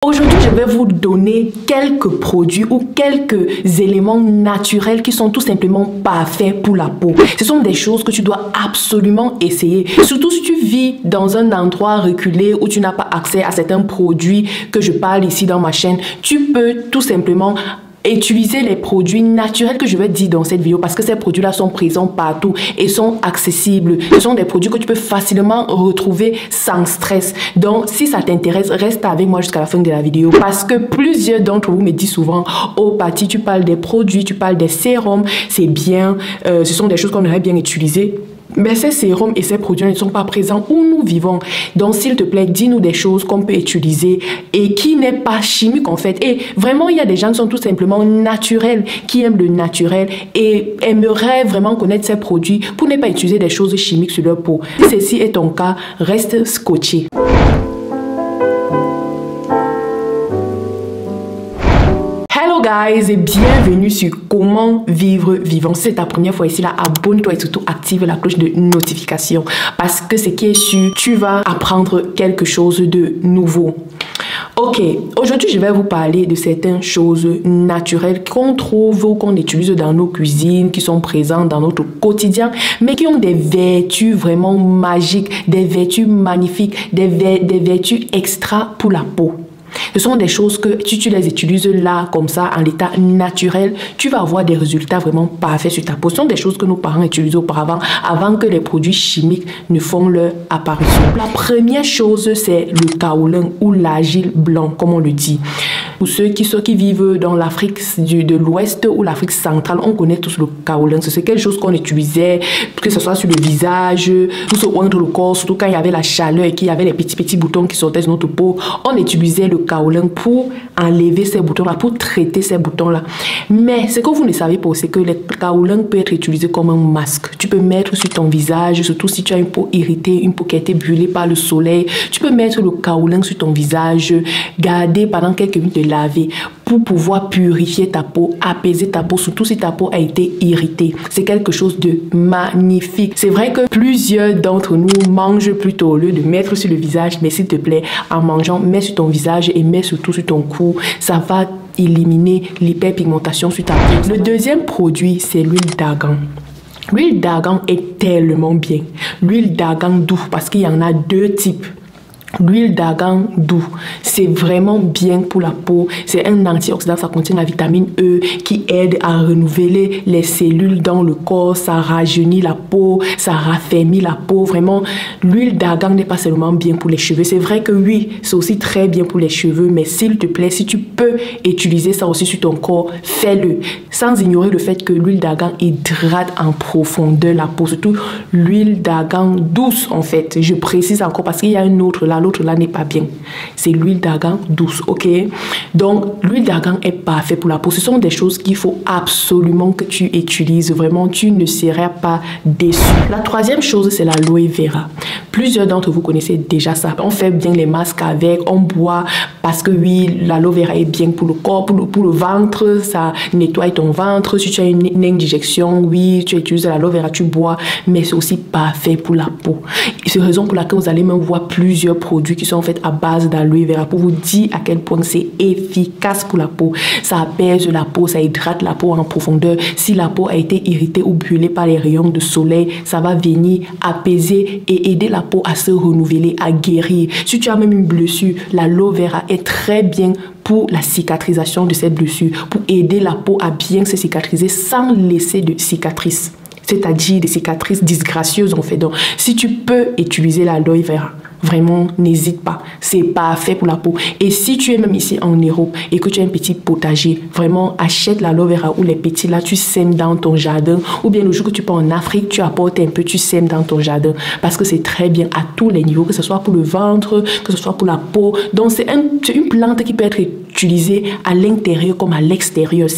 Aujourd'hui, je vais vous donner quelques produits ou quelques éléments naturels qui sont tout simplement parfaits pour la peau. Ce sont des choses que tu dois absolument essayer. Surtout si tu vis dans un endroit reculé où tu n'as pas accès à certains produits que je parle ici dans ma chaîne. Tu peux tout simplement utiliser les produits naturels que je vais dire dans cette vidéo parce que ces produits-là sont présents partout et sont accessibles. Ce sont des produits que tu peux facilement retrouver sans stress. Donc, si ça t'intéresse, reste avec moi jusqu'à la fin de la vidéo parce que plusieurs d'entre vous me disent souvent « Oh, Patty, tu parles des produits, tu parles des sérums, c'est bien, ce sont des choses qu'on aurait bien utilisées. » Mais ces sérums et ces produits ne sont pas présents où nous vivons. Donc, s'il te plaît, dis-nous des choses qu'on peut utiliser et qui n'est pas chimique en fait. Et vraiment, il y a des gens qui sont tout simplement naturels, qui aiment le naturel et aimeraient vraiment connaître ces produits pour ne pas utiliser des choses chimiques sur leur peau. Si ceci est ton cas, reste scotché. Hello guys et bienvenue sur Comment Vivre Vivant. Si c'est ta première fois ici, là, abonne-toi et surtout active la cloche de notification parce que ce qui est sûr, tu vas apprendre quelque chose de nouveau. Ok, aujourd'hui je vais vous parler de certaines choses naturelles qu'on trouve ou qu'on utilise dans nos cuisines, qui sont présentes dans notre quotidien, mais qui ont des vertus vraiment magiques, des vertus magnifiques, des vertus extra pour la peau. Ce sont des choses que si tu les utilises là, comme ça, en l'état naturel, tu vas avoir des résultats vraiment parfaits sur ta peau. Ce sont des choses que nos parents utilisaient auparavant, avant que les produits chimiques ne font leur apparition. La première chose, c'est le kaolin ou l'argile blanc, comme on le dit. Pour ceux qui vivent dans l'Afrique de l'Ouest ou l'Afrique centrale, on connaît tous le kaolin. C'est quelque chose qu'on utilisait, que ce soit sur le visage, pour se oindre le corps, surtout quand il y avait la chaleur et qu'il y avait les petits boutons qui sortaient sur notre peau. On utilisait le kaolin pour enlever ces boutons-là, pour traiter ces boutons-là. Mais ce que vous ne savez pas, c'est que le kaolin peut être utilisé comme un masque. Tu peux mettre sur ton visage, surtout si tu as une peau irritée, une peau qui a été brûlée par le soleil. Tu peux mettre le kaolin sur ton visage, garder pendant quelques minutes de laver pour pouvoir purifier ta peau, apaiser ta peau, surtout si ta peau a été irritée. C'est quelque chose de magnifique. C'est vrai que plusieurs d'entre nous mangent plutôt au lieu de mettre sur le visage, mais s'il te plaît, en mangeant, mets sur ton visage et mets surtout sur ton cou. Ça va éliminer l'hyperpigmentation sur ta peau. Le deuxième produit, c'est l'huile d'argan. L'huile d'argan est tellement bien. L'huile d'argan doux, parce qu'il y en a deux types. L'huile d'argan doux, c'est vraiment bien pour la peau. C'est un antioxydant, ça contient la vitamine E qui aide à renouveler les cellules dans le corps. Ça rajeunit la peau, ça raffermit la peau. Vraiment, l'huile d'argan n'est pas seulement bien pour les cheveux. C'est vrai que oui, c'est aussi très bien pour les cheveux, mais s'il te plaît, si tu peux utiliser ça aussi sur ton corps, fais-le. Sans ignorer le fait que l'huile d'argan hydrate en profondeur la peau. Surtout l'huile d'argan douce en fait. Je précise encore parce qu'il y a une autre là. L'autre là n'est pas bien. C'est l'huile d'argan douce, ok? Donc, l'huile d'argan est parfaite pour la peau. Ce sont des choses qu'il faut absolument que tu utilises. Vraiment, tu ne seras pas déçu. La troisième chose, c'est l'aloe vera. Plusieurs d'entre vous connaissez déjà ça. On fait bien les masques avec, on boit parce que oui, l'aloe vera est bien pour le corps, pour le ventre. Ça nettoie ton ventre. Si tu as une indigestion, oui, tu utilises l'aloe vera, tu bois. Mais c'est aussi parfait pour la peau. C'est la raison pour laquelle vous allez même voir plusieurs produits qui sont faits à base d'aloe vera pour vous dire à quel point c'est efficace pour la peau. Ça apaise la peau, ça hydrate la peau en profondeur. Si la peau a été irritée ou brûlée par les rayons de soleil, ça va venir apaiser et aider la peau à se renouveler, à guérir. Si tu as même une blessure, l'aloe vera est très bien pour la cicatrisation de cette blessure, pour aider la peau à bien se cicatriser sans laisser de cicatrices. C'est-à-dire des cicatrices disgracieuses en fait. Donc, si tu peux utiliser l'aloe vera, vraiment, n'hésite pas. C'est parfait pour la peau. Et si tu es même ici en Europe et que tu as un petit potager, vraiment, achète l'aloe vera ou les petits là, tu sèmes dans ton jardin. Ou bien le jour que tu pars en Afrique, tu apportes un peu, tu sèmes dans ton jardin. Parce que c'est très bien à tous les niveaux, que ce soit pour le ventre, que ce soit pour la peau. Donc, c'est une plante qui peut être utilisée à l'intérieur comme à l'extérieur.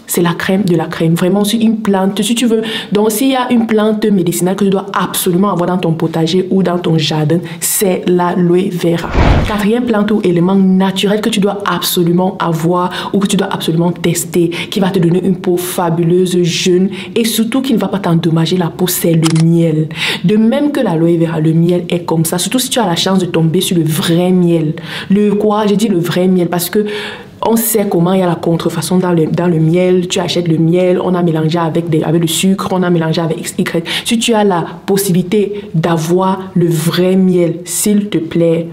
c'est la crème de la crème. Vraiment, c'est une plante, si tu veux. Donc, s'il y a une plante médicinale que tu dois absolument avoir dans ton potager ou dans ton jardin, c'est l'aloe vera. Quatrième plante ou élément naturel que tu dois absolument avoir ou que tu dois absolument tester, qui va te donner une peau fabuleuse, jeune et surtout qui ne va pas t'endommager la peau, c'est le miel. De même que l'aloe vera, le miel est comme ça. Surtout si tu as la chance de tomber sur le vrai miel. J'ai dit le vrai miel parce que on sait comment il y a la contrefaçon dans le miel. Tu achètes le miel, on a mélangé avec le sucre, on a mélangé avec XY. Si tu as la possibilité d'avoir le vrai miel, s'il te plaît,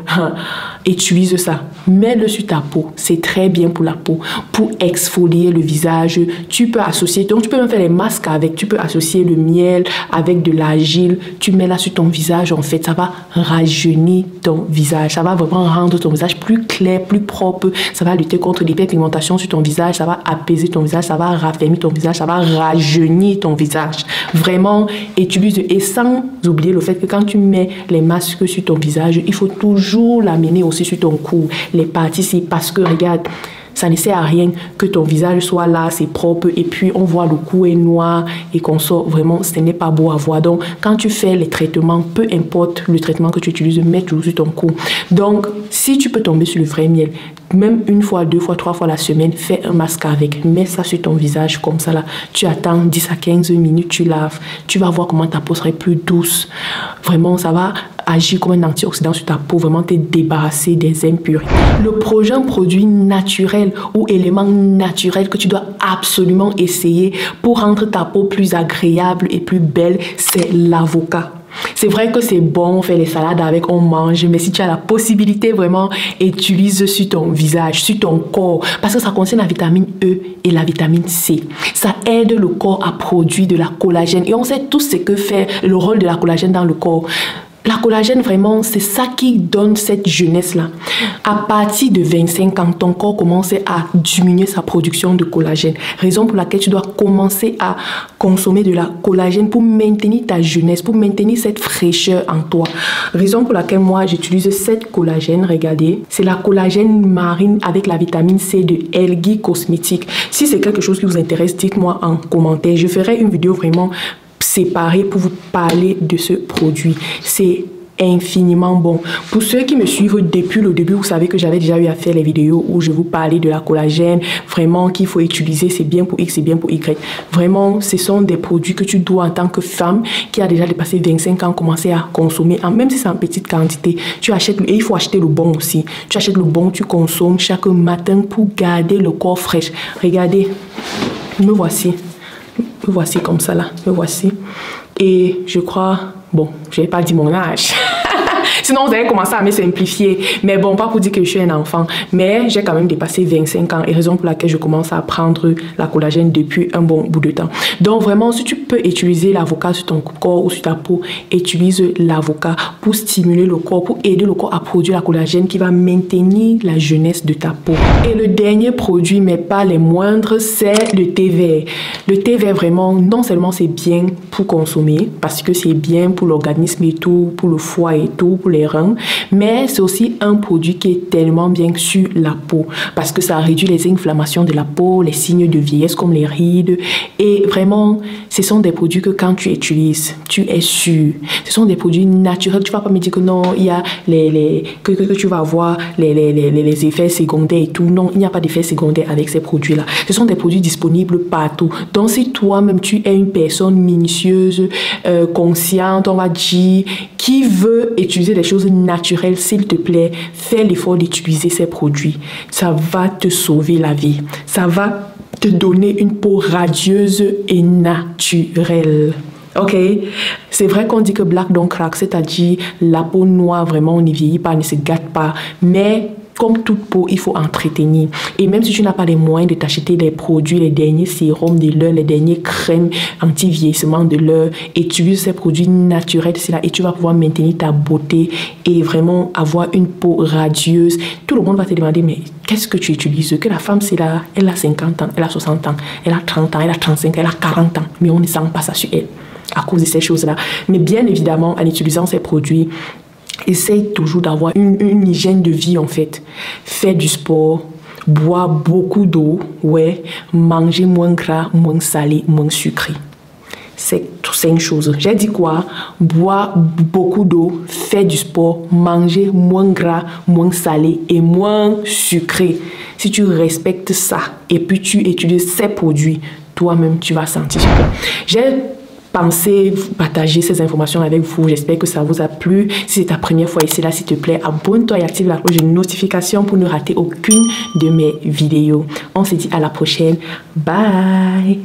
utilise ça. Mets-le sur ta peau. C'est très bien pour la peau, pour exfolier le visage. Tu peux associer, donc tu peux même faire les masques avec. Tu peux associer le miel avec de l'argile. Tu mets là sur ton visage, en fait, ça va rajeunir ton visage. Ça va vraiment rendre ton visage plus clair, plus propre. Ça va lutter contre l'hyperpigmentation sur ton visage. Ça va apaiser ton visage. Ça va raffermir ton visage. Ça va rajeunir ton visage. Vraiment, utilise. Et sans oublier le fait que quand tu mets les masques sur ton visage, il faut toujours l'amener aussi sur ton cou. Les parties ici, parce que regarde, ça ne sert à rien que ton visage soit là, c'est propre, et puis on voit le cou est noir et qu'on sort, vraiment, ce n'est pas beau à voir. Donc, quand tu fais les traitements, peu importe le traitement que tu utilises, mets toujours sur ton cou. Donc, si tu peux tomber sur le vrai miel, même une fois, 2 fois, 3 fois la semaine, fais un masque avec, mets ça sur ton visage comme ça là, tu attends 10 à 15 minutes, tu laves, tu vas voir comment ta peau serait plus douce. Vraiment, ça va agir comme un antioxydant sur ta peau, vraiment te débarrasser des impuretés. Le prochain produit naturel ou élément naturel que tu dois absolument essayer pour rendre ta peau plus agréable et plus belle, c'est l'avocat. C'est vrai que c'est bon, on fait les salades avec, on mange, mais si tu as la possibilité, vraiment, utilise sur ton visage, sur ton corps, parce que ça contient la vitamine E et la vitamine C. Ça aide le corps à produire de la collagène. Et on sait tous ce que fait le rôle de la collagène dans le corps. La collagène, vraiment, c'est ça qui donne cette jeunesse-là. À partir de 25 ans, ton corps commence à diminuer sa production de collagène. Raison pour laquelle tu dois commencer à consommer de la collagène pour maintenir ta jeunesse, pour maintenir cette fraîcheur en toi. Raison pour laquelle moi, j'utilise cette collagène. Regardez, c'est la collagène marine avec la vitamine C de Elgi Cosmétiques. Si c'est quelque chose qui vous intéresse, dites-moi en commentaire. Je ferai une vidéo vraiment séparé pour vous parler de ce produit. C'est infiniment bon. Pour ceux qui me suivent depuis le début, vous savez que j'avais déjà eu à faire les vidéos où je vous parlais de la collagène, vraiment qu'il faut utiliser, c'est bien pour X, c'est bien pour Y. Vraiment, ce sont des produits que tu dois en tant que femme qui a déjà dépassé 25 ans commencer à consommer, même si c'est en petite quantité. Tu achètes, et il faut acheter le bon aussi. Tu achètes le bon, tu consommes chaque matin pour garder le corps fraîche. Regardez, me voici. Me voici comme ça là, me voici. Et je crois, bon, je n'ai pas dit mon âge. Sinon, vous allez commencer à me simplifier. Mais bon, pas pour dire que je suis un enfant. Mais j'ai quand même dépassé 25 ans. Et raison pour laquelle je commence à prendre la collagène depuis un bon bout de temps. Donc vraiment, si tu peux utiliser l'avocat sur ton corps ou sur ta peau, utilise l'avocat pour stimuler le corps, pour aider le corps à produire la collagène qui va maintenir la jeunesse de ta peau. Et le dernier produit, mais pas les moindres, c'est le thé vert. Le thé vert, vraiment, non seulement c'est bien pour consommer, parce que c'est bien pour l'organisme et tout, pour le foie et tout, pour les reins, mais c'est aussi un produit qui est tellement bien sur la peau parce que ça réduit les inflammations de la peau, les signes de vieillesse comme les rides, et vraiment ce sont des produits que quand tu utilises, tu es sûr. Ce sont des produits naturels. Tu vas pas me dire que non, il y a que tu vas avoir les effets secondaires et tout. Non, il n'y a pas d'effets secondaires avec ces produits là. Ce sont des produits disponibles partout. Donc si toi-même tu es une personne minutieuse, consciente, on va dire, qui veut utiliser des choses naturelles, s'il te plaît, fais l'effort d'utiliser ces produits. Ça va te sauver la vie. Ça va te donner une peau radieuse et naturelle. Ok, c'est vrai qu'on dit que black don't crack, c'est-à-dire la peau noire, vraiment, on ne vieillit pas, ne se gâte pas, mais comme toute peau, il faut entretenir. Et même si tu n'as pas les moyens de t'acheter des produits, les derniers sérums de l'heure, les dernières crèmes anti-vieillissement de l'heure, utilise ces produits naturels, et tu vas pouvoir maintenir ta beauté et vraiment avoir une peau radieuse. Tout le monde va te demander, mais qu'est-ce que tu utilises? Que la femme, c'est là, elle a 50 ans, elle a 60 ans, elle a 30 ans, elle a 35 ans, elle a 40 ans, mais on ne sent pas ça sur elle à cause de ces choses-là. Mais bien évidemment, en utilisant ces produits, essaye toujours d'avoir une hygiène de vie en fait. Fais du sport. boire beaucoup d'eau, ouais, manger moins gras, moins salé, moins sucré. C'est une chose. J'ai dit quoi? Boire beaucoup d'eau, faire du sport, manger moins gras, moins salé et moins sucré. Si tu respectes ça et puis tu étudies ces produits, toi-même, tu vas sentir super. J'ai pensé partager ces informations avec vous. J'espère que ça vous a plu. Si c'est ta première fois ici, là, s'il te plaît, abonne-toi et active la cloche de notification pour ne rater aucune de mes vidéos. On se dit à la prochaine. Bye!